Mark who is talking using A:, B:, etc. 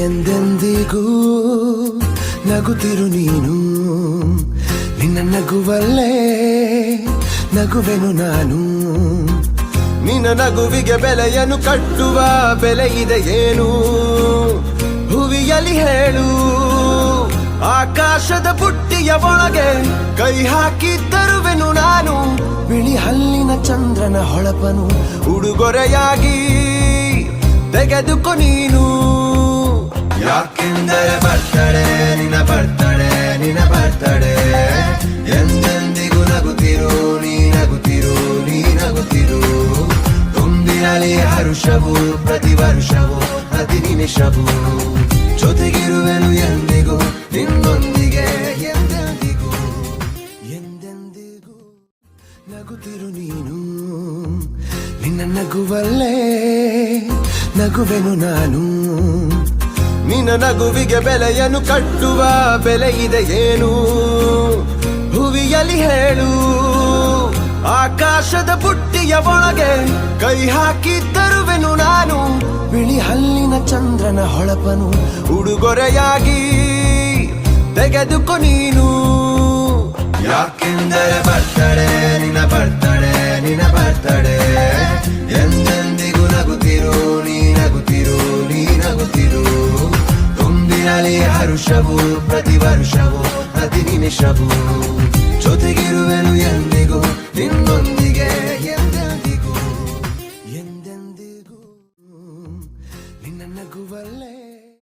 A: ಎಂದೆಂದಿಗೂ ನಗುತ್ತಿರು ನೀನು, ನಿನ್ನ ನಗುವಲ್ಲೇ ನಗುವೆನು ನಾನು. ನಿನ್ನ ನಗುವಿಗೆ ಬೆಲೆಯನ್ನು ಕಟ್ಟುವ ಬೆಲೆ ಇದೆ ಏನು, ಹುವಿಯಲ್ಲಿ ಹೇಳು. ಆಕಾಶದ ಬುಟ್ಟಿಯ ಒಳಗೆ ಕೈ ಹಾಕಿ ತರುವೆನು ನಾನು, ಬಿಳಿ ಹಲ್ಲಿನ ಚಂದ್ರನ ಹೊಳಪನು ಉಡುಗೊರೆಯಾಗಿ ತೆಗೆದುಕೊ ನೀನು. ಯಾಕೆಂದರೆ ಬರ್ತಡೆ ನಿನ್ನ ಬರ್ತಡೆ ನಿನ್ನ ಬರ್ತಡೆ, ಎಂದೆಂದಿಗೂ ನಗುತ್ತಿರು ನೀ ನಗುತ್ತಿರು ನೀ ನಗುತ್ತಿರು. ತುಂಬಿರಲಿ ಹರುಷವು ಪ್ರತಿ ವರ್ಷವೂ ಪ್ರತಿ ನಿಮಿಷವೂ, ಜೊತೆಗಿರುವೆನು ಎಂದಿಗೂ ನಿನ್ನೊಂದಿಗೆ ಎಂದೆಂದಿಗೂ ಎಂದೆಂದಿಗೂ. ನಗುತ್ತಿರು ನೀನು, ನಿನ್ನ ನಗುವಲ್ಲೇ ನಗುವೆನು ನಾನು. ನಿನ್ನ ನಗುವಿಗೆ ಬೆಲೆಯನ್ನು ಕಟ್ಟುವ ಬೆಲೆ ಇದೆ ಏನು, ಹುವಿಯಲ್ಲಿ ಹೇಳು. ಆಕಾಶದ ಬುಟ್ಟಿಯ ಒಳಗೆ ಕೈ ಹಾಕಿ ತರುವೆನು ನಾನು, ಬಿಳಿ ಹಲ್ಲಿನ ಚಂದ್ರನ ಹೊಳಪನು ಉಡುಗೊರೆಯಾಗಿ ತೆಗೆದುಕೊ ನೀನು. ಯಾಕೆಂದರೆ ಬರ್ತಡೆ ನಿನ್ನ ಬರ್ತಡೆ ನಿನ್ನ ಬರ್ತಡೆ, ಎಂದೆಂದಿಗೂ ನಗುತ್ತಿರು ನೀ ನಗುತ್ತಿರು ನೀ ನಗುತ್ತಿರು. ತುಂಬಿರಲಿ ಹರುಷವು ಪ್ರತಿ ವರ್ಷವೂ ಪ್ರತಿ ನಿಮಿಷವೂ, ಜೊತೆಗಿರುವೆನು ಎಂದಿಗೂ ನಿನ್ನೊಂದಿಗೆ